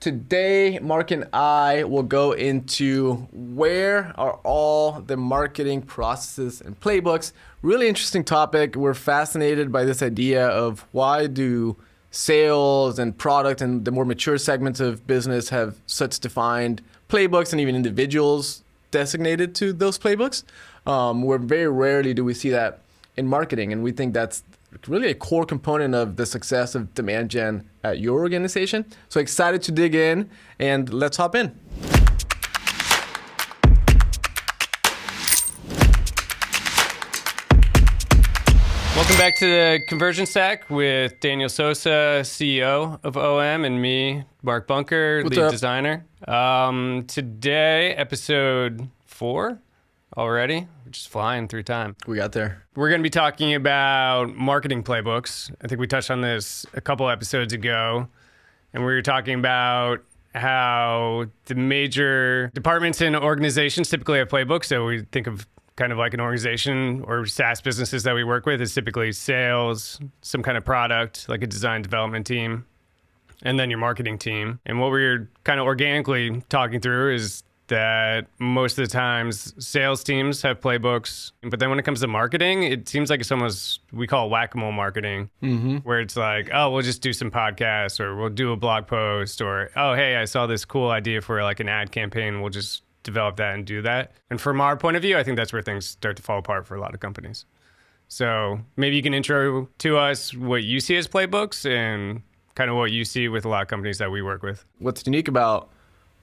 Today, Mark and I will go into where are all the marketing processes and playbooks. Really interesting topic. We're fascinated by this idea of why do sales and product and the more mature segments of business have such defined playbooks and even individuals designated to those playbooks. Where very rarely do we see that in marketing, and we think that's really a core component of the success of demand gen at your organization. So excited to dig in, and let's hop in. Welcome back to the Conversion Stack with Daniel Sosa, CEO of OM, and me, Mark Bunker, What's lead up? designer. Today, episode 4 already. We're just flying through time. We got there. We're going to be talking about marketing playbooks. I think we touched on this a couple episodes ago, and we were talking about how the major departments in organizations typically have playbooks. So we think of kind of like an organization or SaaS businesses that we work with is typically sales, some kind of product, like a design development team, and then your marketing team. And what we're kind of organically talking through is that most of the times sales teams have playbooks, but then when it comes to marketing, it seems like it's almost, we call it whack-a-mole marketing, where it's like, oh, we'll just do some podcasts, or we'll do a blog post, or, oh, hey, I saw this cool idea for like an ad campaign, we'll just develop that and do that. And from our point of view, I think that's where things start to fall apart for a lot of companies. So maybe you can intro to us what you see as playbooks and kind of what you see with a lot of companies that we work with. What's unique about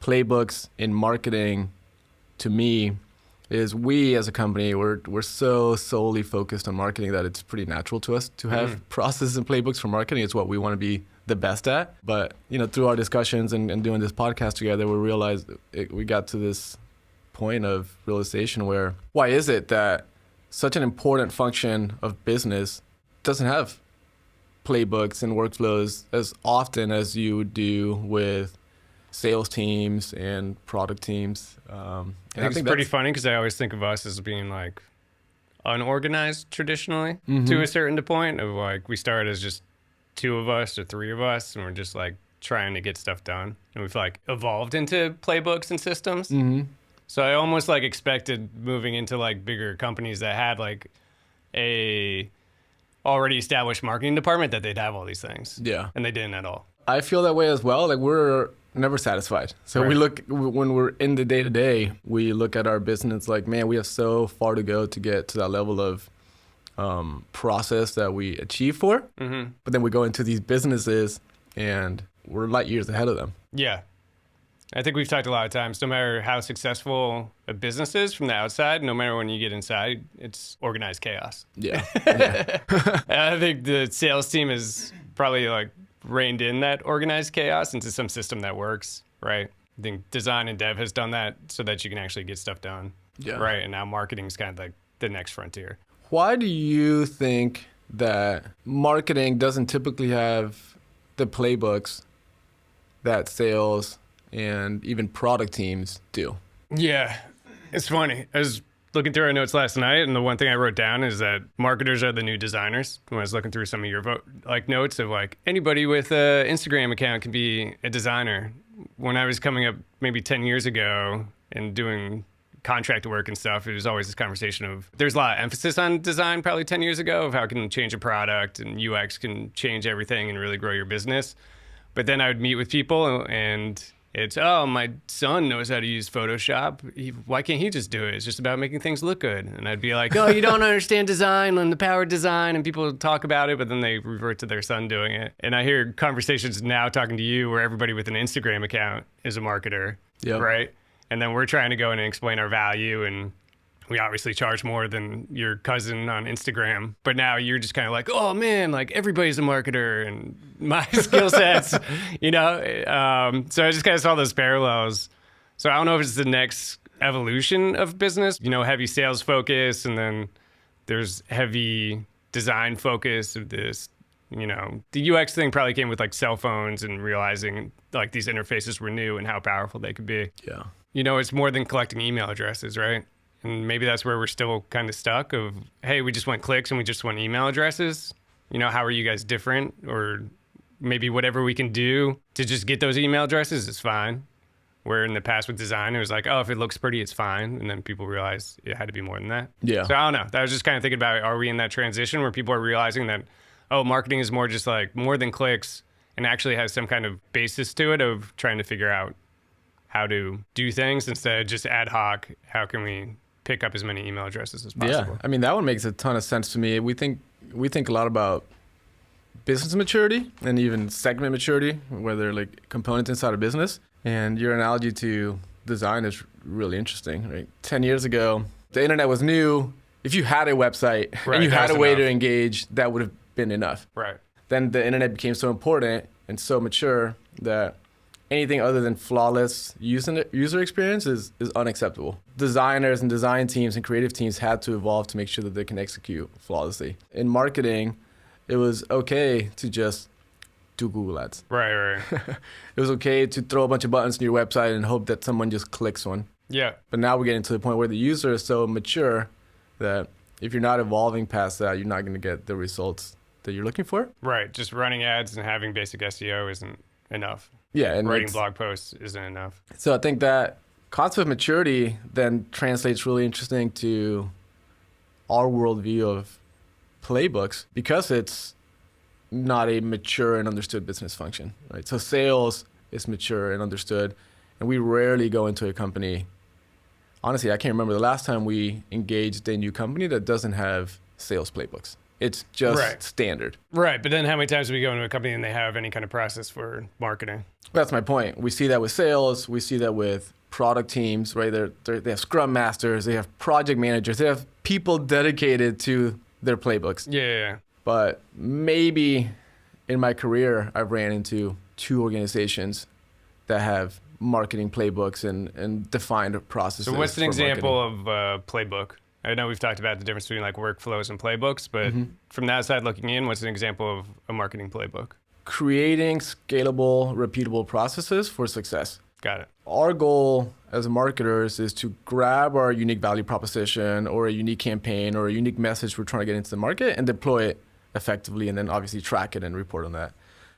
playbooks in marketing, to me, is we as a company, we're so solely focused on marketing that it's pretty natural to us to have processes and playbooks for marketing. It's what we want to be the best at. But through our discussions and doing this podcast together, we realized we got to this point of realization where why is it that such an important function of business doesn't have playbooks and workflows as often as you do with sales teams and product teams. I think it's pretty funny because I always think of us as being like unorganized traditionally to a certain point of like we started as just 2 of us or 3 of us and we're just like trying to get stuff done, and we've like evolved into playbooks and systems. So I almost like expected moving into like bigger companies that had like a already established marketing department that they'd have all these things. Yeah. And they didn't at all. I feel that way as well. Like we're never satisfied. So Right. we look, when we're in the day-to-day, we look at our business like, man, we have so far to go to get to that level of process that we achieve for. But then we go into these businesses and we're light years ahead of them. Yeah. I think we've talked a lot of times, no matter how successful a business is from the outside, no matter when you get inside, it's organized chaos. Yeah. I think the sales team is probably like reined in that organized chaos into some system that works, right? I think design and dev has done that so that you can actually get stuff done, right? And now marketing is kind of like the next frontier. Why do you think that marketing doesn't typically have the playbooks that sales and even product teams do? Yeah, it's funny. I was looking through our notes last night, and the one thing I wrote down is that marketers are the new designers. When I was looking through some of your notes of like anybody with an Instagram account can be a designer. When I was coming up maybe 10 years ago and doing contract work and stuff, it was always this conversation of there's a lot of emphasis on design probably 10 years ago of how it can change a product and UX can change everything and really grow your business. But then I would meet with people and it's, oh, my son knows how to use Photoshop. Why can't he just do it? It's just about making things look good. And I'd be like, oh, you don't understand design and the power of design. And people talk about it, but then they revert to their son doing it. And I hear conversations now talking to you where everybody with an Instagram account is a marketer, right? And then we're trying to go in and explain our value, and we obviously charge more than your cousin on Instagram. But now you're just kind of like, oh man, like everybody's a marketer and my skill sets, So I just kind of saw those parallels. So I don't know if it's the next evolution of business, heavy sales focus, and then there's heavy design focus of this. The UX thing probably came with like cell phones and realizing like these interfaces were new and how powerful they could be. Yeah. It's more than collecting email addresses, right? And maybe that's where we're still kind of stuck of, hey, we just want clicks and we just want email addresses. How are you guys different? Or maybe whatever we can do to just get those email addresses is fine. Where in the past with design, it was like, oh, if it looks pretty, it's fine. And then people realized it had to be more than that. Yeah. So I don't know. I was just kind of thinking about, are we in that transition where people are realizing that, oh, marketing is more just like more than clicks and actually has some kind of basis to it of trying to figure out how to do things instead of just ad hoc. How can we pick up as many email addresses as possible? Yeah, I mean, that one makes a ton of sense to me. We think a lot about business maturity and even segment maturity, where they're like components inside a business. And your analogy to design is really interesting, right? 10 years ago, the internet was new. If you had a website and you had a way to engage, that would have been enough. Right. Then the internet became so important and so mature that anything other than flawless user experience is unacceptable. Designers and design teams and creative teams had to evolve to make sure that they can execute flawlessly. In marketing, it was okay to just do Google Ads. Right. It was okay to throw a bunch of buttons on your website and hope that someone just clicks one. Yeah. But now we're getting to the point where the user is so mature that if you're not evolving past that, you're not going to get the results that you're looking for. Right. Just running ads and having basic SEO isn't enough. Yeah. And writing blog posts isn't enough. So I think that concept of maturity then translates really interesting to our worldview of Playbooks, because it's not a mature and understood business function, right? So sales is mature and understood, and we rarely go into a company. Honestly, I can't remember the last time we engaged a new company that doesn't have sales playbooks. It's just standard. Right, but then how many times do we go into a company and they have any kind of process for marketing? That's my point. We see that with sales. We see that with product teams, right? They have scrum masters. They have project managers. They have people dedicated to their playbooks. Yeah. But maybe in my career, I've ran into 2 organizations that have marketing playbooks and defined processes. So what's an example of a playbook? I know we've talked about the difference between like workflows and playbooks, but from that side looking in, what's an example of a marketing playbook? Creating scalable, repeatable processes for success. Got it. Our goal as marketers is to grab our unique value proposition or a unique campaign or a unique message we're trying to get into the market and deploy it effectively, and then obviously track it and report on that.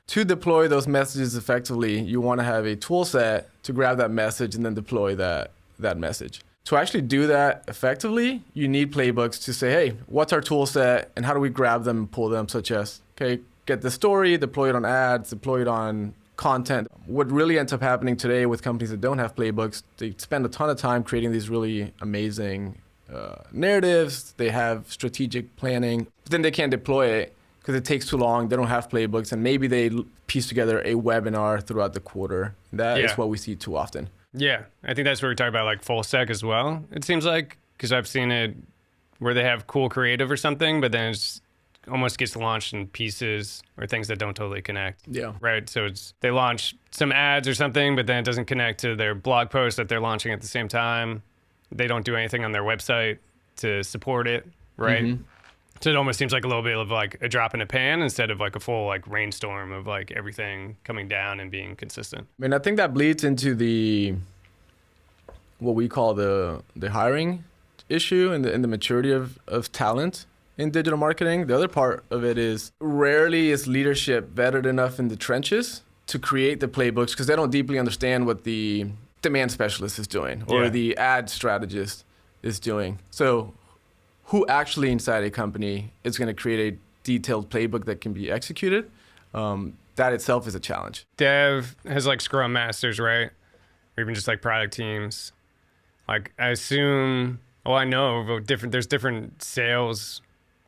To deploy those messages effectively, you want to have a tool set to grab that message and then deploy that message. To actually do that effectively, you need playbooks to say, hey, what's our tool set and how do we grab them and pull them, such as, okay, get the story, deploy it on ads, deploy it on content. What really ends up happening today with companies that don't have playbooks, they spend a ton of time creating these really amazing narratives. They have strategic planning, but then they can't deploy it because it takes too long. They don't have playbooks, and maybe they piece together a webinar throughout the quarter. That is what we see too often. Yeah, I think that's where we talk about like full sec as well. It seems like, because I've seen it where they have cool creative or something, but then it's almost gets launched in pieces or things that don't totally connect. Yeah. Right. So they launch some ads or something, but then it doesn't connect to their blog post that they're launching at the same time. They don't do anything on their website to support it. Right. Mm-hmm. So it almost seems like a little bit of like a drop in a pan instead of like a full like rainstorm of like everything coming down and being consistent. I mean, I think that bleeds into what we call the hiring issue and the maturity of talent in digital marketing. The other part of it is rarely is leadership vetted enough in the trenches to create the playbooks because they don't deeply understand what the demand specialist is doing or the ad strategist is doing. So who actually inside a company is going to create a detailed playbook that can be executed? That itself is a challenge. Dev has like scrum masters, right? Or even just like product teams. Like I assume, I know there's different sales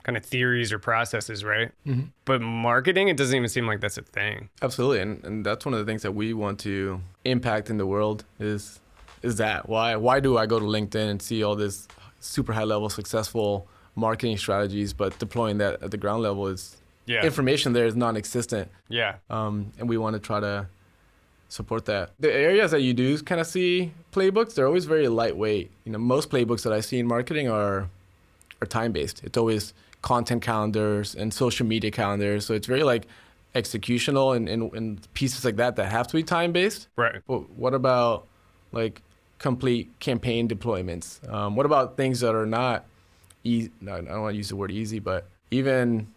kind of theories or processes, right? Mm-hmm. But marketing, it doesn't even seem like that's a thing. Absolutely, and that's one of the things that we want to impact in the world is that. Why do I go to LinkedIn and see all this super high level successful marketing strategies, but deploying that at the ground level is information there is non-existent. Yeah. And we want to try to support that. The areas that you do kind of see playbooks, they're always very lightweight. Most playbooks that I see in marketing are time-based. It's always content calendars and social media calendars. So it's very like executional and pieces like that have to be time-based. Right. But what about like complete campaign deployments? What about things that are not easy? No, I don't want to use the word easy, but even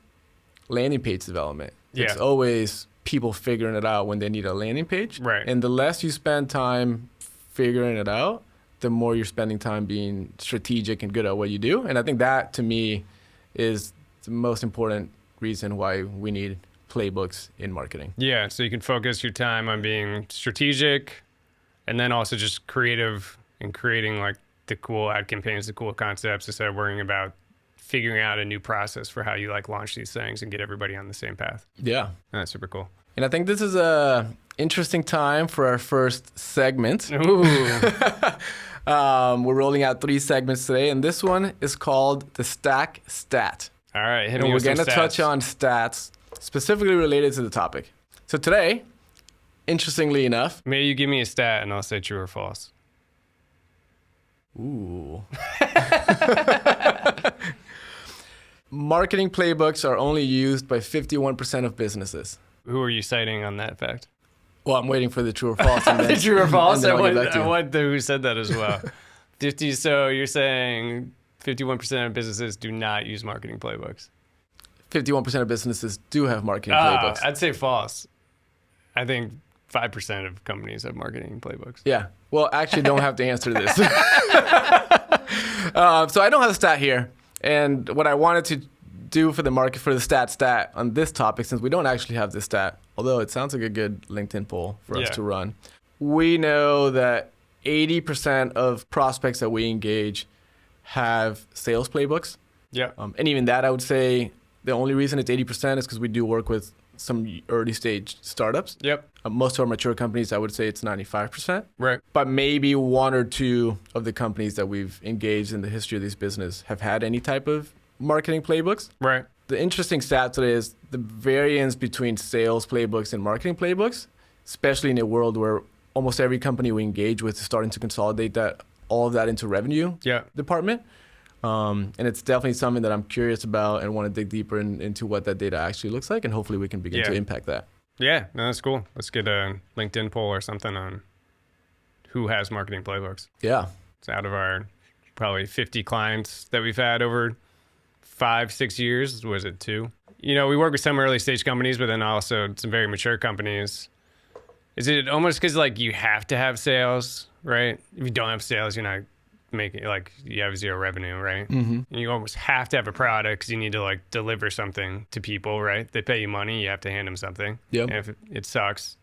landing page development. It's always people figuring it out when they need a landing page. Right. And the less you spend time figuring it out, the more you're spending time being strategic and good at what you do. And I think that, to me, is the most important reason why we need playbooks in marketing. Yeah, so you can focus your time on being strategic and then also just creative and creating like the cool ad campaigns, the cool concepts, instead of worrying about figuring out a new process for how you like launch these things and get everybody on the same path. Yeah. That's super cool. And I think this is a interesting time for our first segment. Ooh. We're rolling out 3 segments today, and this one is called the Stack Stat. All right, hit And me we're with some going to stats. touch on stats specifically related to the topic. So today, interestingly enough, Maybe you give me a stat and I'll say true or false. ooh. Marketing playbooks are only used by 51% of businesses. Who are you citing on that fact? Well, I'm waiting for the true or false. And then, The true or false? and I then I'll get back to you. want the who said that as well. 50. So you're saying 51% of businesses do not use marketing playbooks. 51% of businesses do have marketing playbooks. I'd say false. I think 5% of companies have marketing playbooks. Yeah. Well, actually, don't have to answer this. So I don't have a stat here. And what I wanted to do for the stat on this topic, since we don't actually have this stat, although it sounds like a good LinkedIn poll for us to run, we know that 80% of prospects that we engage have sales playbooks. Yeah. And even that, I would say the only reason it's 80% is because we do work with some early stage startups. Yep. Most of our mature companies, I would say it's 95%. Right. But maybe 1 or 2 of the companies that we've engaged in the history of this business have had any type of marketing playbooks. Right. The interesting stat today is the variance between sales playbooks and marketing playbooks, especially in a world where almost every company we engage with is starting to consolidate all of that into revenue department. And it's definitely something that I'm curious about and want to dig deeper into what that data actually looks like, and hopefully we can begin to impact that. Yeah, no, that's cool. Let's get a LinkedIn poll or something on who has marketing playbooks. Yeah. It's out of our probably 50 clients that we've had over 5-6 years. Was it 2? You know, we work with some early stage companies, but then also some very mature companies. Is it almost because like you have to have sales, right? If you don't have sales, you're not making, like, you have 0 revenue, right? Mm-hmm. And you almost have to have a product because you need to like deliver something to people, right? They pay you money, you have to hand them something. Yep. And if it sucks,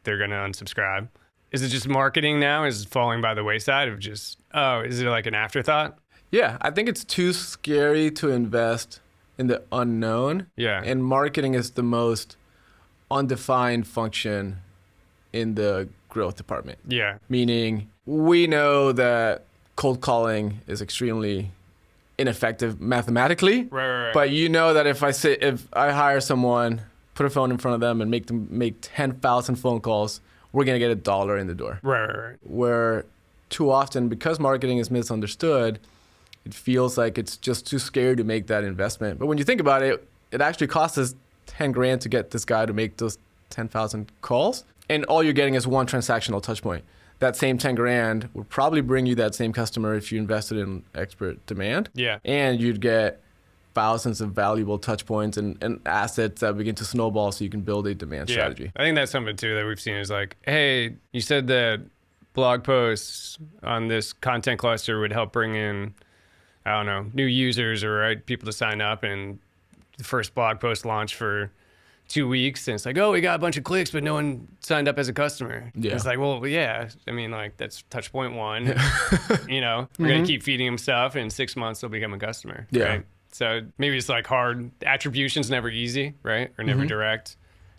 they're going to unsubscribe. Is it just marketing now? Is it falling by the wayside of just, is it like an afterthought? Yeah, I think it's too scary to invest in the unknown. Yeah. And marketing is the most undefined function in the growth department. Yeah. Meaning we know that cold calling is extremely ineffective mathematically. Right. But you know that if I hire someone, put a phone in front of them and make them make 10,000 phone calls, we're going to get $1 in the door. Right. Where too often, because marketing is misunderstood, it feels like it's just too scary to make that investment. But when you think about it, it actually costs us 10 grand to get this guy to make those 10,000 calls. And all you're getting is one transactional touch point. That same 10 grand would probably bring you that same customer if you invested in expert demand. Yeah. And you'd get thousands of valuable touch points and assets that begin to snowball so you can build a demand strategy. I think that's something too that we've seen is like, hey, you said that blog posts on this content cluster would help bring in, I don't know, new users or people to sign up, and the first blog post launched for 2 weeks and it's like, oh, we got a bunch of clicks, but no one signed up as a customer. Yeah. It's like, well, yeah, I mean, like that's touch point 1. You know, we're going to keep feeding them stuff. In 6 months, they'll become a customer. Yeah. Right? So maybe it's like hard. Attribution's never easy, right? Or never direct.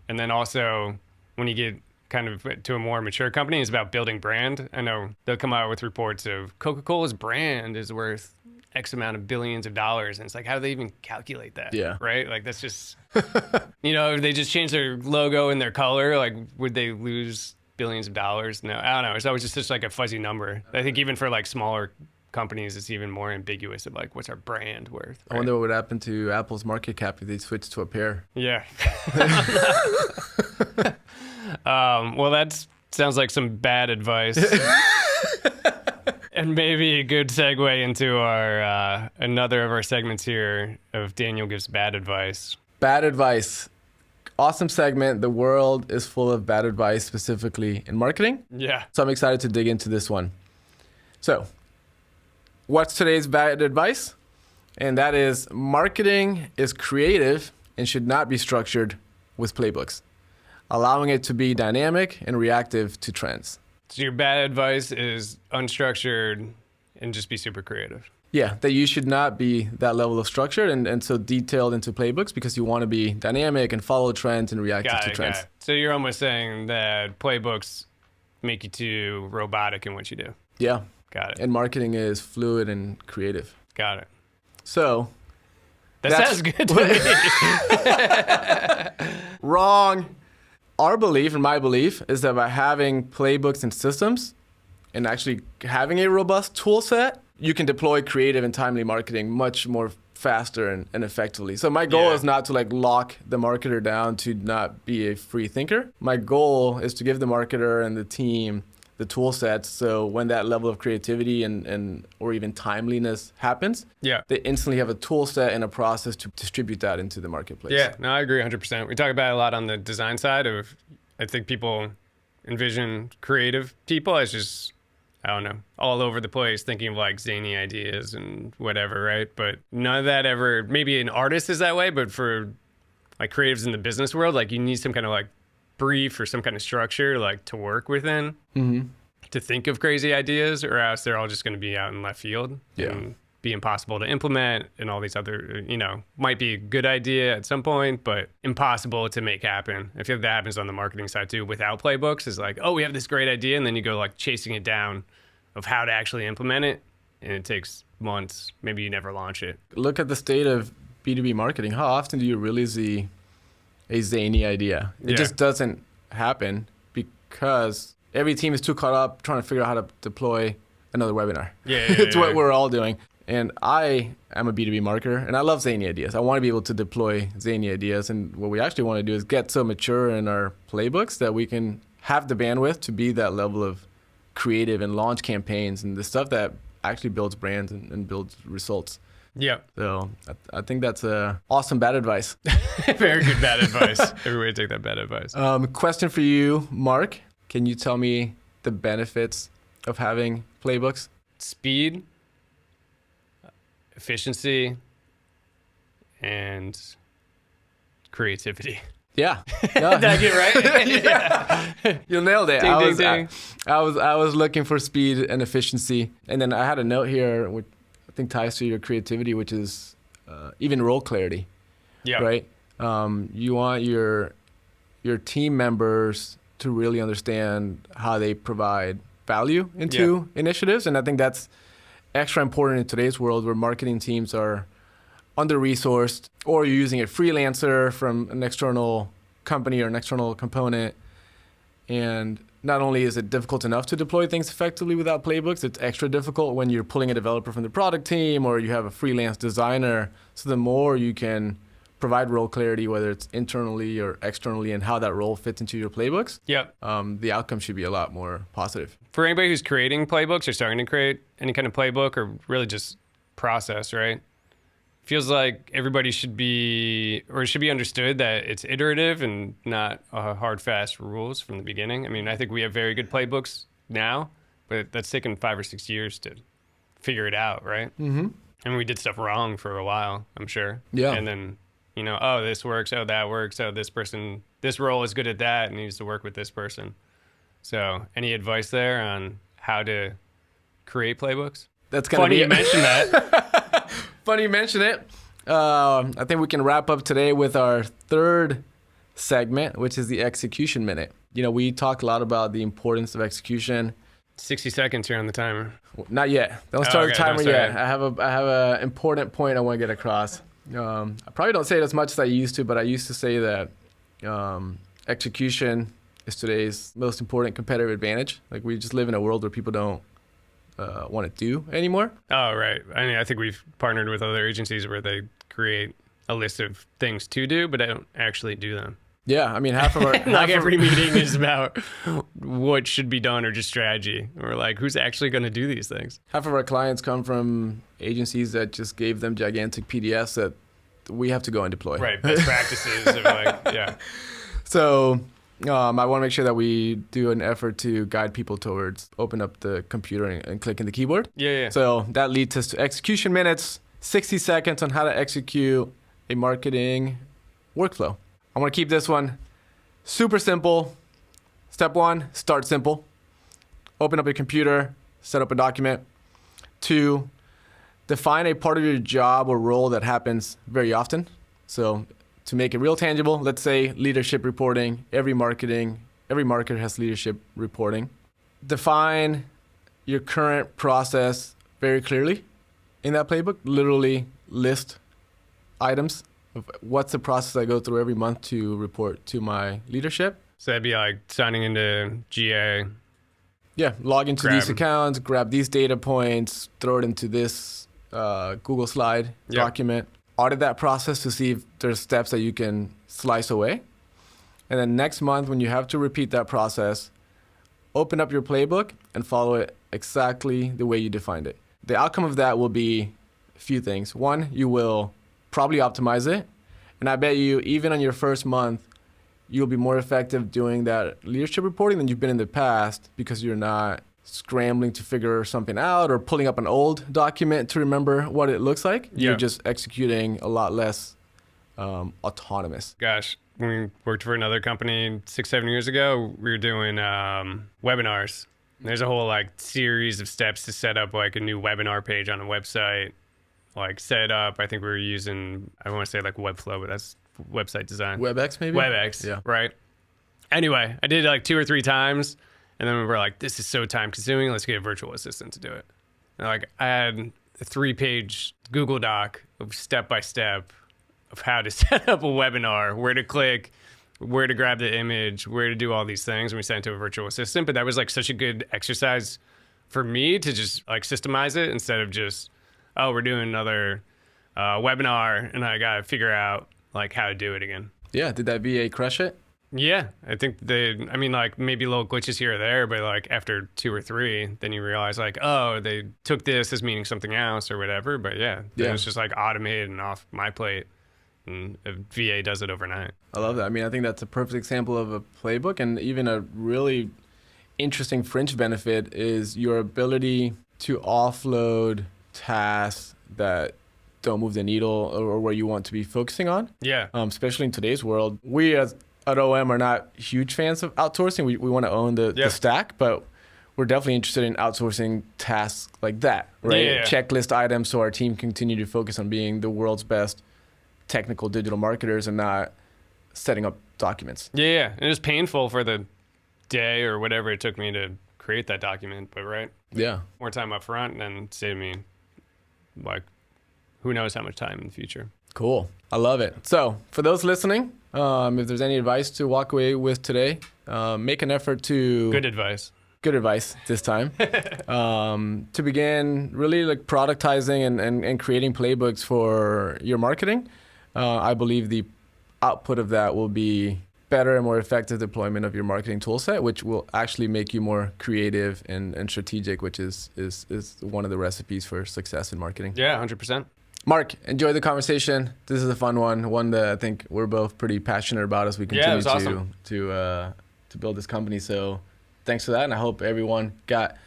And then also when you get kind of to a more mature company, it's about building brand. I know they'll come out with reports of Coca-Cola's brand is worth X amount of billions of dollars. And it's like, how do they even calculate that? Yeah. Right? Like that's just, you know, if they just change their logo and their color, like would they lose billions of dollars? No, I don't know. It's always just such like a fuzzy number. I think even for like smaller companies, it's even more ambiguous of like, what's our brand worth? Right? I wonder what would happen to Apple's market cap if they switched to a pair. Yeah. Well, that sounds like some bad advice. And maybe a good segue into our another of our segments here of Daniel gives bad advice. Bad advice. awesome segment. The world is full of bad advice, specifically in marketing. Yeah. So I'm excited to dig into this one. So what's today's bad advice? And that is marketing is creative and should not be structured with playbooks, allowing it to be dynamic and reactive to trends. So your bad advice is unstructured and just be super creative. Yeah, that you should not be that level of structure and so detailed into playbooks, because you want to be dynamic and follow trends and reactive to trends. Got it. So you're almost saying that playbooks make you too robotic in what you do. Yeah. Got it. And marketing is fluid and creative. Got it. So that sounds good to me. Wrong. Our belief and my belief is that by having playbooks and systems and actually having a robust tool set, you can deploy creative and timely marketing much more faster and effectively. So my goal is not to like lock the marketer down to not be a free thinker. My goal is to give the marketer and the team the tool sets, so when that level of creativity and or even timeliness happens, they instantly have a tool set and a process to distribute that into the marketplace. Yeah, no, I agree 100%. We talk about it a lot on the design side of, I think people envision creative people as just, I don't know, all over the place thinking of like zany ideas and whatever, right? But none of that ever, maybe an artist is that way, but for like creatives in the business world, like you need some kind of like brief or some kind of structure like to work within to think of crazy ideas, or else they're all just going to be out in left field and be impossible to implement, and all these other, might be a good idea at some point, but impossible to make happen. I feel that happens on the marketing side too without playbooks. Is like, oh, we have this great idea, and then you go like chasing it down of how to actually implement it, and it takes months. Maybe you never launch it. Look at the state of B2B marketing. How often do you really see a zany idea? It just doesn't happen because every team is too caught up trying to figure out how to deploy another webinar. It's what we're all doing. And I am a B2B marketer, and I love zany ideas. I want to be able to deploy zany ideas. And what we actually want to do is get so mature in our playbooks that we can have the bandwidth to be that level of creative and launch campaigns and the stuff that actually builds brands and builds results. Yeah. So I think that's awesome bad advice. Very good bad advice. Everybody take that bad advice. Question for you, Mark. Can you tell me the benefits of having playbooks? Speed, efficiency, and creativity. Yeah. Did I get right? Yeah. You nailed it. Ding, ding. I was looking for speed and efficiency. And then I had a note here which I think ties to your creativity, which is even role clarity. Yeah. Right? You want your team members to really understand how they provide value into initiatives. And I think that's extra important in today's world where marketing teams are under-resourced, or you're using a freelancer from an external company or an external component. And not only is it difficult enough to deploy things effectively without playbooks, it's extra difficult when you're pulling a developer from the product team or you have a freelance designer. So the more you can provide role clarity, whether it's internally or externally, and how that role fits into your playbooks, the outcome should be a lot more positive. For anybody who's creating playbooks or starting to create any kind of playbook or really just process, right? Feels like everybody should be understood that it's iterative and not hard, fast rules from the beginning. I mean, I think we have very good playbooks now, but that's taken 5 or 6 years to figure it out, right? Mm-hmm. And we did stuff wrong for a while, I'm sure. Yeah. And then, oh, this works, oh, that works, oh, this role is good at that and needs to work with this person. So any advice there on how to create playbooks? That's funny you mentioned that. Funny you mention it. I think we can wrap up today with our third segment, which is the execution minute. We talk a lot about the importance of execution. 60 seconds here on the timer. Not yet. Don't start the timer yet. I have a important point I want to get across. I probably don't say it as much as I used to, but I used to say that execution is today's most important competitive advantage. Like, we just live in a world where people don't want to do anymore. Oh, right. I mean, I think we've partnered with other agencies where they create a list of things to do, but I don't actually do them. Yeah, I mean, half of our every meeting is about what should be done or just strategy, or like who's actually going to do these things. Half of our clients come from agencies that just gave them gigantic PDFs that we have to go and deploy. Right, best practices of like, yeah. So I want to make sure that we do an effort to guide people towards open up the computer and clicking the keyboard. Yeah. So that leads us to execution minutes, 60 seconds on how to execute a marketing workflow. I want to keep this one super simple. Step 1, start simple. Open up your computer, set up a document. 2, define a part of your job or role that happens very often. So to make it real tangible, let's say leadership reporting. Every marketer has leadership reporting. Define your current process very clearly in that playbook. Literally list items of what's the process I go through every month to report to my leadership. So that'd be like signing into GA. Yeah, log into these accounts, grab these data points, throw it into this Google slide document. Audit that process to see if there's steps that you can slice away. And then next month, when you have to repeat that process, open up your playbook and follow it exactly the way you defined it. The outcome of that will be a few things. 1, you will probably optimize it. And I bet you, even on your first month, you'll be more effective doing that leadership reporting than you've been in the past because you're not scrambling to figure something out or pulling up an old document to remember what it looks like. You're just executing a lot less autonomous. Gosh, when we worked for another company 6-7 years ago, we were doing webinars. There's a whole like series of steps to set up like a new webinar page on a website. Like set up, I think we were using, I want to say like Webflow, but that's website design. WebEx maybe? WebEx, yeah. Right. Anyway, I did it like 2 or 3 times. And then we were like, this is so time consuming. Let's get a virtual assistant to do it. And like I had a 3-page Google Doc of step-by-step of how to set up a webinar, where to click, where to grab the image, where to do all these things. And we sent it to a virtual assistant. But that was like such a good exercise for me to just like systemize it instead of just, oh, we're doing another webinar and I got to figure out like how to do it again. Yeah. Did that VA crush it? Yeah, I think like maybe little glitches here or there, but like after 2 or 3, then you realize like, oh, they took this as meaning something else or whatever. But yeah, it was just like automated and off my plate, and a VA does it overnight. I love that. I mean, I think that's a perfect example of a playbook, and even a really interesting fringe benefit is your ability to offload tasks that don't move the needle or where you want to be focusing on. Yeah. Especially in today's world. We at OM are not huge fans of outsourcing. We want to own the stack, but we're definitely interested in outsourcing tasks like that, right? Yeah. Checklist items so our team can continue to focus on being the world's best technical digital marketers and not setting up documents. Yeah. And it was painful for the day or whatever it took me to create that document, but right? Yeah. More time up front and then save me like who knows how much time in the future. Cool. I love it. So for those listening, if there's any advice to walk away with today, make an effort to... Good advice this time. To begin really like productizing and creating playbooks for your marketing. I believe the output of that will be better and more effective deployment of your marketing toolset, which will actually make you more creative and strategic, which is one of the recipes for success in marketing. Yeah, 100%. Mark, enjoy the conversation. This is a fun one that I think we're both pretty passionate about as we continue to build this company. So thanks for that, and I hope everyone got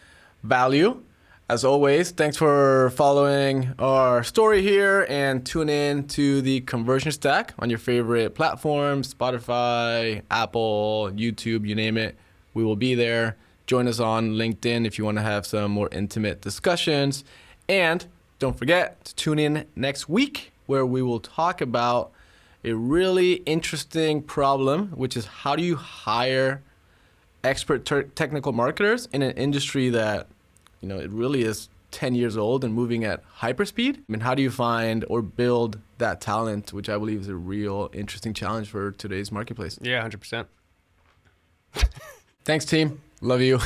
value. As always, thanks for following our story here, and tune in to the Conversion Stack on your favorite platforms, Spotify, Apple, YouTube, you name it. We will be there. Join us on LinkedIn if you want to have some more intimate discussions. And don't forget to tune in next week, where we will talk about a really interesting problem, which is how do you hire expert technical marketers in an industry that, you know, it really is 10 years old and moving at hyperspeed. I mean, how do you find or build that talent, which I believe is a real interesting challenge for today's marketplace. Yeah, 100%. Thanks, team. Love you.